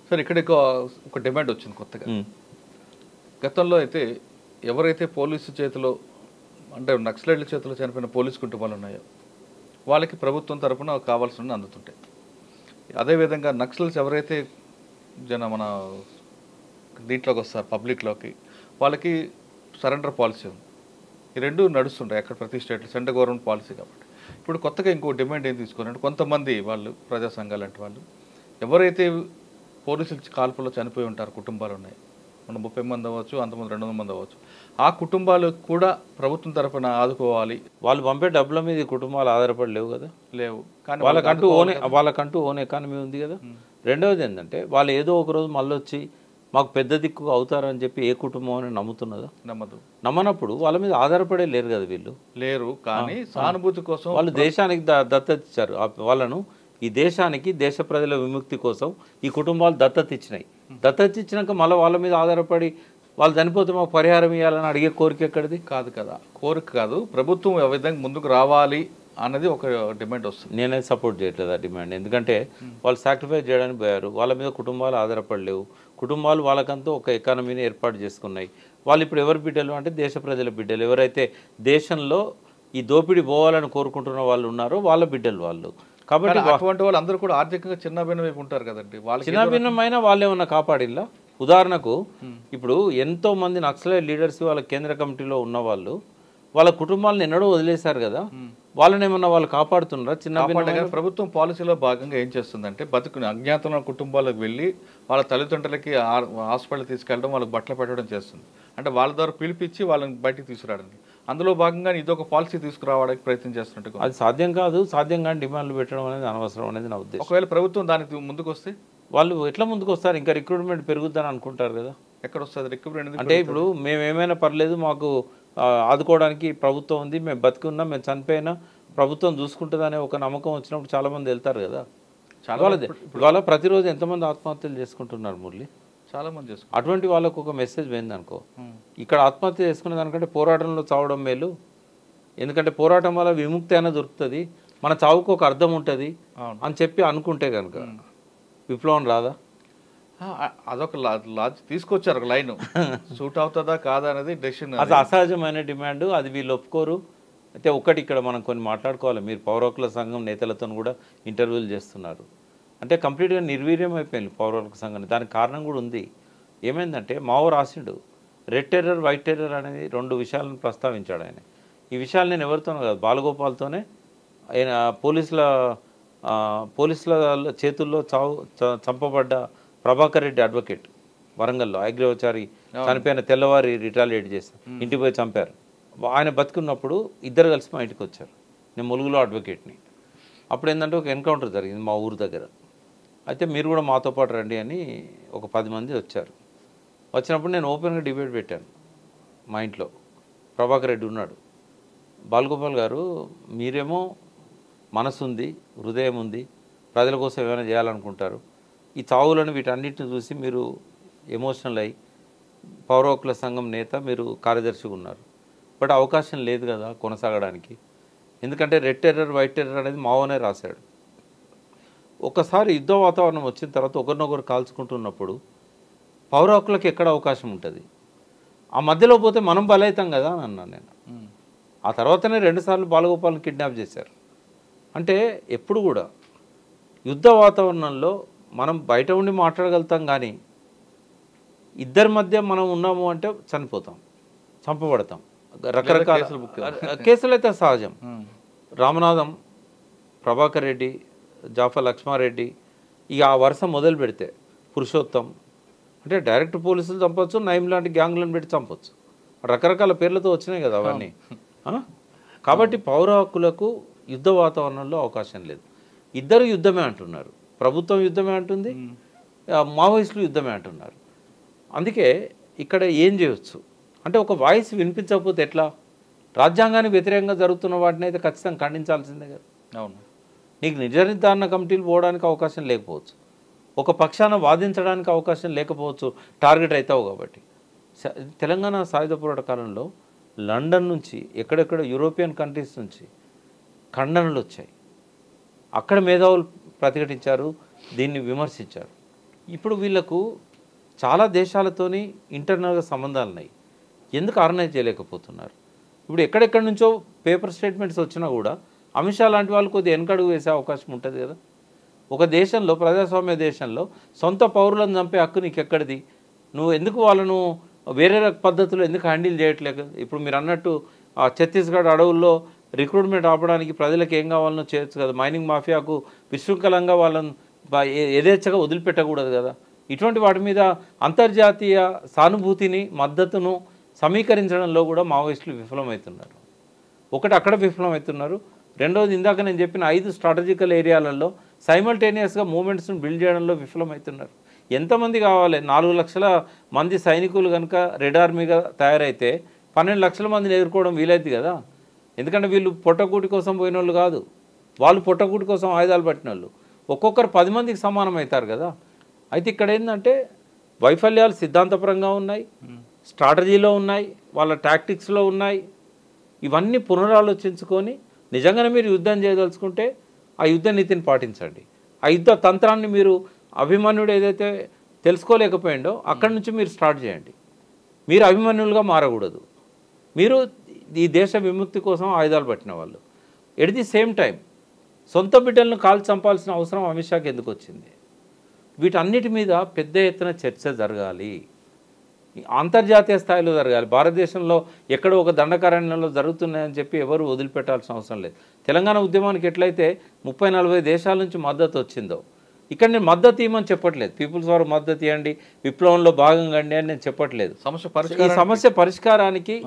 Sir ఇక్కడ ఒక demand వచ్చింది కొత్తగా. గతంలో అయితే ఎవరైతే పోలీసు చేతిలో అంటే నక్సలైట్ల చేతిలో చనిపోయిన పోలీసు కుటుంబాలు ఉన్నాయో వాళ్ళకి ప్రభుత్వం తరఫున కావాల్సిన అందుతుంటాయి. అదేవిధంగా నక్సల్స్ ఎవరైతే మన దీంట్లోకి వస్తారు పబ్లిక్లోకి వాళ్ళకి సరెండర్ పాలసీ ఉంది. ఈ రెండు నడుస్తుంటాయి అక్కడ ప్రతి స్టేట్లో సెంట్రల్ గవర్నమెంట్ పాలసీ కాబట్టి. ఇప్పుడు కొత్తగా ఇంకో డిమాండ్ ఏం తీసుకోవాలంటే కొంతమంది వాళ్ళు ప్రజా సంఘాలు అంటే వాళ్ళు ఎవరైతే పోలీసుల కాల్పుల్లో చనిపోయి ఉంటారు కుటుంబాలు ఉన్నాయి, మన 30 మంది అవ్వచ్చు, అంతమంది 200 మంది అవ్వచ్చు, ఆ కుటుంబాలకు కూడా ప్రభుత్వం తరఫున ఆదుకోవాలి. వాళ్ళు పంపే డబ్బుల మీద కుటుంబాలు ఆధారపడి లేవు కదా, లేవు. కానీ వాళ్ళకంటూ ఓన్ ఎకానమీ ఉంది కదా. రెండవది ఏంటంటే వాళ్ళు ఏదో ఒక రోజు మళ్ళీ వచ్చి మాకు పెద్ద దిక్కు అవుతారని చెప్పి ఏ కుటుంబం అని నమ్ముతున్నదా? నమ్మనప్పుడు వాళ్ళ మీద ఆధారపడే లేరు కదా వీళ్ళు. లేరు. కానీ సానుభూతి కోసం వాళ్ళు దేశానికి దత్తత ఇచ్చారు. వాళ్ళను ఈ దేశానికి దేశ ప్రజల విముక్తి కోసం ఈ కుటుంబాలు దత్తత ఇచ్చినాయి. దత్తత ఇచ్చినాక మళ్ళీ వాళ్ళ మీద ఆధారపడి వాళ్ళు చనిపోతే మాకు పరిహారం ఇవ్వాలని అడిగే కోరిక ఎక్కడిది? కాదు కదా, కోరిక కాదు. ప్రభుత్వం ఏ విధంగా ముందుకు రావాలి అన్నది ఒక డిమాండ్ వస్తుంది. నేనే సపోర్ట్ చేయట్లేదు ఆ డిమాండ్. ఎందుకంటే వాళ్ళు సాక్రిఫైస్ చేయడానికి పోయారు, వాళ్ళ మీద కుటుంబాలు ఆధారపడలేవు. కుటుంబాలు వాళ్ళకంతా ఒక ఎకానమీని ఏర్పాటు చేసుకున్నాయి. వాళ్ళు ఇప్పుడు ఎవరి బిడ్డలు అంటే దేశ ప్రజల బిడ్డలు. ఎవరైతే దేశంలో ఈ దోపిడీ పోవాలని కోరుకుంటున్న వాళ్ళు ఉన్నారో వాళ్ళ బిడ్డలు వాళ్ళు. కాబట్టి అటువంటి వాళ్ళు అందరూ కూడా ఆర్థికంగా చిన్న భిన్నం వైపు ఉంటారు కదండి. వాళ్ళు చిన్న భిన్నమైన వాళ్ళు ఏమన్నా కాపాడిల్లా? ఉదాహరణకు ఇప్పుడు ఎంతో మంది నక్సలైట్ లీడర్స్ వాళ్ళ కేంద్ర కమిటీలో ఉన్న వాళ్ళు వాళ్ళ కుటుంబాలను ఎన్నడో వదిలేశారు కదా, వాళ్ళని ఏమన్నా వాళ్ళు కాపాడుతున్నారా? చిన్న ప్రభుత్వం పాలసీలో భాగంగా ఏం చేస్తుందంటే బతుకుని అజ్ఞాతంలో కుటుంబాలకు వెళ్ళి వాళ్ళ తల్లిదండ్రులకి హాస్పిటల్ తీసుకెళ్ళడం, వాళ్ళకి బట్టలు పెట్టడం చేస్తుంది. అంటే వాళ్ళ ద్వారా పిలిపించి వాళ్ళని బయటికి తీసుకురావడానికి అందులో భాగంగా ఇదొక పాలసీ తీసుకురావడానికి ప్రయత్నం చేస్తున్నట్టు. అది సాధ్యం కాదు. సాధ్యం కానీ డిమాండ్లు పెట్టడం అనేది అనవసరం అనేది నా ఉద్దేశం. ఒకవేళ ప్రభుత్వం దానికి ముందుకు వస్తే వాళ్ళు ఎట్లా ముందుకు వస్తారు? ఇంకా రిక్రూట్మెంట్ పెరుగుద్దని అనుకుంటారు కదా. ఎక్కడ వస్తుంది రిక్రూట్మెంట్? అంటే ఇప్పుడు మేము ఏమైనా పర్లేదు, మాకు ఆదుకోవడానికి ప్రభుత్వం ఉంది, మేము బతికున్నా మేము చనిపోయినా ప్రభుత్వం చూసుకుంటుందనే ఒక నమ్మకం వచ్చినప్పుడు చాలామంది వెళ్తారు కదా. ఇవాళ ప్రతిరోజు ఎంతమంది ఆత్మహత్యలు చేసుకుంటున్నారు మురళి? చాలా మంది చేసుకుంటారు. అటువంటి వాళ్ళకు ఒక మెసేజ్ పోయింది అనుకో, ఇక్కడ ఆత్మహత్య చేసుకునే దానికంటే పోరాటంలో చావడం మేలు. ఎందుకంటే పోరాటం వల్ల విముక్తి అయినా దొరుకుతుంది, మన చావుకు ఒక అర్థం ఉంటుంది అని చెప్పి అనుకుంటే కనుక విప్లవం రాదా? అదొక తీసుకొచ్చారు ఒక లైన్. సూట్ అవుతుందా కాదా అనేది డెసిషన్. అది అసహజమైన డిమాండ్, అది వీళ్ళు ఒప్పుకోరు. అయితే ఒకటి ఇక్కడ మనం కొన్ని మాట్లాడుకోవాలి. మీరు పౌర హక్కుల సంఘం నేతలతో కూడా ఇంటర్వ్యూలు చేస్తున్నారు. అంటే కంప్లీట్గా నిర్వీర్యం అయిపోయింది పౌర హక్కుల సంఘం. దానికి కారణం కూడా ఉంది. ఏమైందంటే మావో రాసిండు, రెడ్ టెర్రర్ వైట్ టెర్రర్ అనేది 2 విషయాలను ప్రస్తావించాడు ఆయన. ఈ విషయాలు నేను ఎవరితోనో కాదు, బాలగోపాల్తోనే. ఆయన పోలీసుల చేతుల్లో చంపబడ్డ ప్రభాకర్ రెడ్డి అడ్వకేట్ వరంగల్లో అగ్రవచారి చనిపోయిన తెల్లవారి రిటాలియేట్ చేసి ఇంటికి పోయి చంపారు. ఆయన బతుకున్నప్పుడు ఇద్దరు కలిసి మా ఇంటికి వచ్చారు. నేను ములుగులో అడ్వకేట్ని. అప్పుడు ఏంటంటే ఒక ఎన్కౌంటర్ జరిగింది మా ఊరు దగ్గర. అయితే మీరు కూడా మాతో పాటు రండి అని ఒక 10 మంది వచ్చారు. వచ్చినప్పుడు నేను ఓపెన్గా డిబేట్ పెట్టాను మా ఇంట్లో. ప్రభాకర్ రెడ్డి ఉన్నాడు, బాలగోపాల్ గారు మీరేమో మనసు ఉంది, హృదయం ఉంది, ప్రజల కోసం ఏమైనా చేయాలనుకుంటారు. ఈ చావులను వీటన్నిటిని చూసి మీరు ఎమోషనల్ అయ్యి పౌర హక్కుల సంఘం నేత, మీరు కార్యదర్శిగా ఉన్నారు. బట్ అవకాశం లేదు కదా కొనసాగడానికి. ఎందుకంటే రెడ్ టెర్రర్ వైట్ టెర్రర్ అనేది మావోనే రాశాడు. ఒకసారి యుద్ధ వాతావరణం వచ్చిన తర్వాత ఒకరినొకరు కాల్చుకుంటున్నప్పుడు పౌర హక్కులకు ఎక్కడ అవకాశం ఉంటుంది? ఆ మధ్యలో పోతే మనం బలవుతాం కదా అని అన్నాను నేను. ఆ తర్వాతనే 2 సార్లు బాలగోపాల్ని కిడ్నాప్ చేశారు. అంటే ఎప్పుడు కూడా యుద్ధ వాతావరణంలో మనం బయట ఉండి మాట్లాడగలుగుతాం, కానీ ఇద్దరి మధ్య మనం ఉన్నాము అంటే చనిపోతాం, చంపబడతాం. రకరకాల కేసులు అయితే సహజం. రామనాథం, ప్రభాకర్ రెడ్డి, జాఫర్ లక్ష్మారెడ్డి, ఇక ఆ వరుస మొదలు పెడితే పురుషోత్తం, అంటే డైరెక్ట్ పోలీసులు చంపవచ్చు, నయం లాంటి గ్యాంగ్లను పెట్టి చంపవచ్చు. రకరకాల పేర్లతో వచ్చినాయి కదా అవన్నీ. కాబట్టి పౌర హక్కులకు యుద్ధ వాతావరణంలో అవకాశం లేదు. ఇద్దరు యుద్ధమే అంటున్నారు, ప్రభుత్వం యుద్ధమే అంటుంది, మావోయిస్టులు యుద్ధమే అంటున్నారు. అందుకే ఇక్కడ ఏం చేయవచ్చు అంటే ఒక వాయిస్ వినిపించకపోతే ఎట్లా? రాజ్యాంగానికి వ్యతిరేకంగా జరుగుతున్న వాటిని అయితే ఖచ్చితంగా ఖండించాల్సిందే కదా. అవును, నీకు నిజ నిర్ధారణ కమిటీలు పోవడానికి అవకాశం లేకపోవచ్చు, ఒక పక్షాన వాదించడానికి అవకాశం లేకపోవచ్చు, టార్గెట్ అవుతావు కాబట్టి. తెలంగాణ సాయుధ పోరాట కాలంలో లండన్ నుంచి ఎక్కడెక్కడ యూరోపియన్ కంట్రీస్ నుంచి ఖండనలు వచ్చాయి. అక్కడ మేధావులు ప్రతిఘటించారు, దీన్ని విమర్శించారు. ఇప్పుడు వీళ్ళకు చాలా దేశాలతోని ఇంటర్నల్గా సంబంధాలు ఉన్నాయి, ఎందుకు ఆర్గనైజ్ చేయలేకపోతున్నారు? ఇప్పుడు ఎక్కడెక్కడి నుంచో పేపర్ స్టేట్మెంట్స్ వచ్చినా కూడా అమిత్ షా లాంటి వాళ్ళు కొద్దిగా వెనకడుగు వేసే అవకాశం ఉంటుంది కదా. ఒక దేశంలో, ప్రజాస్వామ్య దేశంలో సొంత పౌరులను చంపే హక్కు నీకు ఎక్కడిది? నువ్వు ఎందుకు వాళ్ళను వేరే పద్ధతిలో ఎందుకు హ్యాండిల్ చేయట్లేదు? ఇప్పుడు మీరు అన్నట్టు ఆ ఛత్తీస్గఢ్ అడవుల్లో రిక్రూట్మెంట్ ఆపడానికి ప్రజలకు ఏం కావాలనో చేయొచ్చు కదా. మైనింగ్ మాఫియాకు విశృంఖలంగా వాళ్ళను యథేచ్ఛగా వదిలిపెట్టకూడదు కదా. ఇటువంటి వాటి మీద అంతర్జాతీయ సానుభూతిని, మద్దతును సమీకరించడంలో కూడా మావోయిస్టులు విఫలమవుతున్నారు. ఒకటి అక్కడ విఫలమవుతున్నారు, రెండవది ఇందాక నేను చెప్పిన 5 స్ట్రాటజికల్ ఏరియాలలో సైమల్టేనియస్గా మూమెంట్స్ను బిల్డ్ చేయడంలో విఫలమవుతున్నారు. ఎంతమంది కావాలి? 4 లక్షల మంది సైనికులు కనుక రెడ్ ఆర్మీగా తయారైతే 12 లక్షల మందిని ఎదుర్కోవడం వీలైంది కదా. ఎందుకంటే వీళ్ళు పొట్టకూటి కోసం పోయిన వాళ్ళు కాదు, వాళ్ళు పొట్టకూటి కోసం ఆయుధాలు పట్టిన వాళ్ళు. ఒక్కొక్కరు 10 మందికి సమానం అవుతారు కదా. అయితే ఇక్కడ ఏంటంటే వైఫల్యాలు సిద్ధాంతపరంగా ఉన్నాయి, స్ట్రాటజీలో ఉన్నాయి, వాళ్ళ టాక్టిక్స్లో ఉన్నాయి. ఇవన్నీ పునరాలోచించుకొని నిజంగానే మీరు యుద్ధం చేయదలుచుకుంటే ఆ యుద్ధ నీతిని పాటించండి. ఆ యుద్ధ తంత్రాన్ని మీరు అభిమన్యుడు ఏదైతే తెలుసుకోలేకపోయిండో అక్కడి నుంచి మీరు స్టార్ట్ చేయండి. మీరు అభిమన్యులుగా మారకూడదు. మీరు ఈ దేశ విముక్తి కోసం ఆయుధాలు పట్టిన వాళ్ళు. ఎట్ ది సేమ్ టైం సొంత బిడ్డలను కాల్చి చంపాల్సిన అవసరం అమిత్ షాకి ఎందుకు వచ్చింది? వీటన్నిటి మీద పెద్ద ఎత్తున చర్చ జరగాలి, అంతర్జాతీయ స్థాయిలో జరగాలి. భారతదేశంలో ఎక్కడో ఒక దండకారణ్యంలో జరుగుతున్నాయని చెప్పి ఎవరు వదిలిపెట్టాల్సిన అవసరం లేదు. తెలంగాణ ఉద్యమానికి ఎట్లయితే 30-40 దేశాల నుంచి మద్దతు వచ్చిందో, ఇక్కడ నేను మద్దతు ఇవ్వమని చెప్పట్లేదు. పీపుల్స్ వారు మద్దతు ఇవ్వండి, విప్లవంలో భాగంగా అండి అని నేను చెప్పట్లేదు. ఈ సమస్య పరిష్కారానికి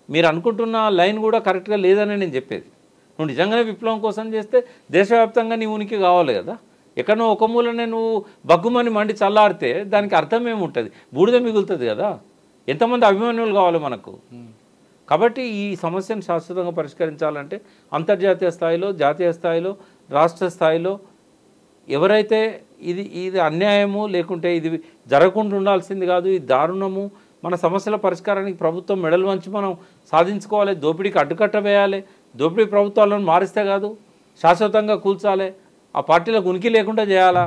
మీరు అనుకుంటున్న లైన్ కూడా కరెక్ట్గా లేదని నేను చెప్పేది. నువ్వు నిజంగానే విప్లవం కోసం చేస్తే దేశవ్యాప్తంగా నీ ఉనికి కావాలి కదా. ఎక్కడో ఒక మూలనే నువ్వు బగ్గుమని మండి చల్లారితే దానికి అర్థం ఏముంటుంది? బూడిద మిగులుతుంది కదా. ఎంతమంది అభిమానులు కావాలి మనకు? కాబట్టి ఈ సమస్యను శాశ్వతంగా పరిష్కరించాలంటే అంతర్జాతీయ స్థాయిలో, జాతీయ స్థాయిలో, రాష్ట్ర స్థాయిలో ఎవరైతే ఇది అన్యాయము, లేకుంటే ఇది జరగకుండా ఉండాల్సింది కాదు, ఇది దారుణము, మన సమస్యల పరిష్కారానికి ప్రభుత్వం మెడలు వంచి మనం సాధించుకోవాలి, దోపిడీకి అడ్డుకట్ట వేయాలి, దోపిడీ ప్రభుత్వాలను మారిస్తే కాదు శాశ్వతంగా కూల్చాలి, ఆ పార్టీలకు ఉనికి లేకుండా చేయాలా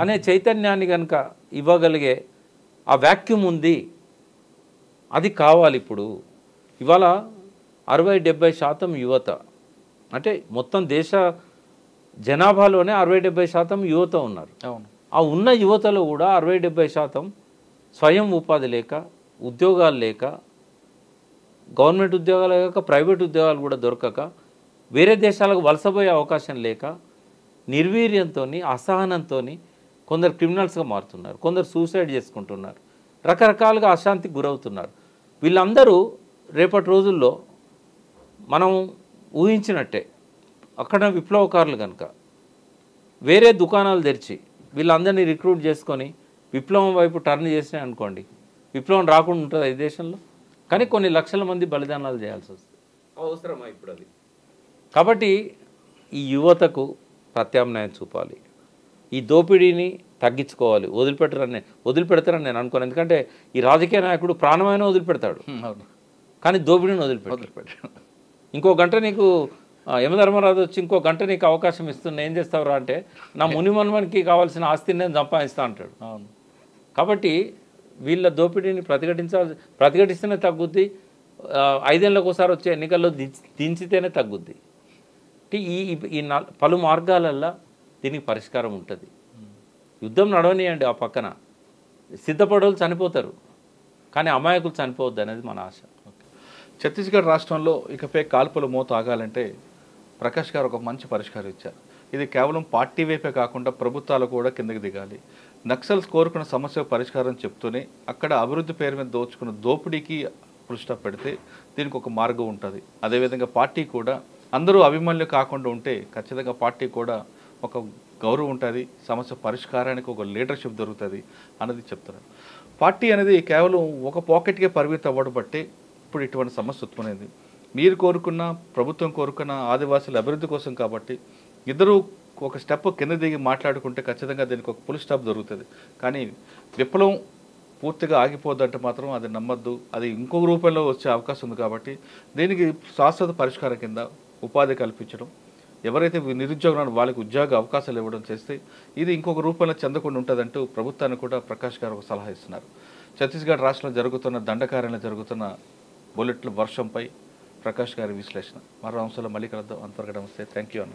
అనే చైతన్యాన్ని కనుక ఇవ్వగలిగే ఆ వాక్యూమ్ ఉంది, అది కావాలి. ఇప్పుడు ఇవాళ 60-70% యువత, అంటే మొత్తం దేశ జనాభాలోనే 60-70% యువత ఉన్నారు. ఆ ఉన్న యువతలో కూడా 60-70% స్వయం ఉపాధి లేక, ఉద్యోగాలు లేక, గవర్నమెంట్ ఉద్యోగాలు లేక, ప్రైవేట్ ఉద్యోగాలు కూడా దొరకక, వేరే దేశాలకు వలసపోయే అవకాశం లేక, నిర్వీర్యంతో, అసహనంతో కొందరు క్రిమినల్స్గా మారుతున్నారు, కొందరు సూసైడ్ చేసుకుంటున్నారు, రకరకాలుగా అశాంతికి గురవుతున్నారు. వీళ్ళందరూ రేపటి రోజుల్లో మనం ఊహించినట్టే అక్కడ విప్లవకారులు కనుక వేరే దుకాణాలు తెరిచి వీళ్ళందరినీ రిక్రూట్ చేసుకొని విప్లవం వైపు టర్న్ చేసినాయి అనుకోండి, విప్లవం రాకుండా ఉంటుంది ఈ దేశంలో. కానీ కొన్ని లక్షల మంది బలిదానాలు చేయాల్సి వస్తుంది, అవసరమా ఇప్పుడు అది? కాబట్టి ఈ యువతకు ప్రత్యామ్నాయం చూపాలి, ఈ దోపిడీని తగ్గించుకోవాలి. వదిలిపెడతారని నేను అనుకోను. ఎందుకంటే ఈ రాజకీయ నాయకుడు ప్రాణమైన వదిలిపెడతాడు, కానీ దోపిడీని వదిలిపెట్టాడు. ఇంకో గంట నీకు యమధర్మరాజు వచ్చి ఇంకో గంట నీకు అవకాశం ఇస్తున్నా, ఏం చేస్తావురా అంటే నా మునిమన్మనికి కావాల్సిన ఆస్తిని నేను సంపాదిస్తా అంటాడు. కాబట్టి వీళ్ళ దోపిడీని ప్రతిఘటిస్తేనే తగ్గుద్ది. 5 ఏళ్ళకు ఒకసారి వచ్చే ఎన్నికల్లో దించితేనే తగ్గుద్ది. ఈ పలు మార్గాలల్లో దీనికి పరిష్కారం ఉంటుంది. యుద్ధం నడవనియండి, ఆ పక్కన సిద్ధపడోళ్ళు చనిపోతారు, కానీ అమాయకులు చనిపోవద్దు అనేది మన ఆశ. ఛత్తీస్గఢ్ రాష్ట్రంలో ఇకపై కాల్పుల మోత ఆగాలంటే ప్రకాష్ గారు ఒక మంచి పరిష్కారం ఇచ్చారు. ఇది కేవలం పార్టీ వైపే కాకుండా ప్రభుత్వాలు కూడా కిందకి దిగాలి. నక్సల్స్ కోరుకున్న సమస్య పరిష్కారం చెప్తూనే అక్కడ అభివృద్ధి పేరు మీద దోచుకున్న దోపిడీకి పురుష పెడితే దీనికి ఒక మార్గం ఉంటుంది. అదేవిధంగా పార్టీ కూడా అందరూ అభిమన్యులు కాకుండా ఉంటే ఖచ్చితంగా పార్టీ కూడా ఒక గౌరవం ఉంటుంది, సమస్య పరిష్కారానికి ఒక లీడర్షిప్ దొరుకుతుంది అన్నది చెప్తున్నారు. పార్టీ అనేది కేవలం ఒక పాకెట్కే పరిమితం అవ్వడం బట్టే ఇప్పుడు ఇటువంటి సమస్య ఉత్పన్నమైంది. మీరు కోరుకున్న, ప్రభుత్వం కోరుకున్న ఆదివాసుల అభివృద్ధి కోసం కాబట్టి ఇద్దరు ఒక స్టెప్ కింద దిగి మాట్లాడుకుంటే ఖచ్చితంగా దీనికి ఒక ఫుల్ స్టాప్ దొరుకుతుంది. కానీ విప్లవం పూర్తిగా ఆగిపోద్దంటే మాత్రం అది నమ్మద్దు, అది ఇంకొక రూపంలో వచ్చే అవకాశం ఉంది. కాబట్టి దీనికి శాశ్వత పరిష్కారం కింద ఉపాధి కల్పించడం, ఎవరైతే నిరుద్యోగులను వాళ్ళకి ఉద్యోగ అవకాశాలు ఇవ్వడం చేస్తే ఇది ఇంకొక రూపంలో చెందకుండా ఉంటుందంటూ ప్రభుత్వానికి కూడా ప్రకాష్ గారు ఒక సలహా ఇస్తున్నారు. ఛత్తీస్గఢ్ రాష్ట్రంలో జరుగుతున్న దండకార్యంలో జరుగుతున్న బుల్లెట్ల వర్షంపై ప్రకాష్ గారి విశ్లేషణ. మరో అంశంలో మళ్ళీ కలుద్దాం. అంతవరకు నమస్తే. Thank you.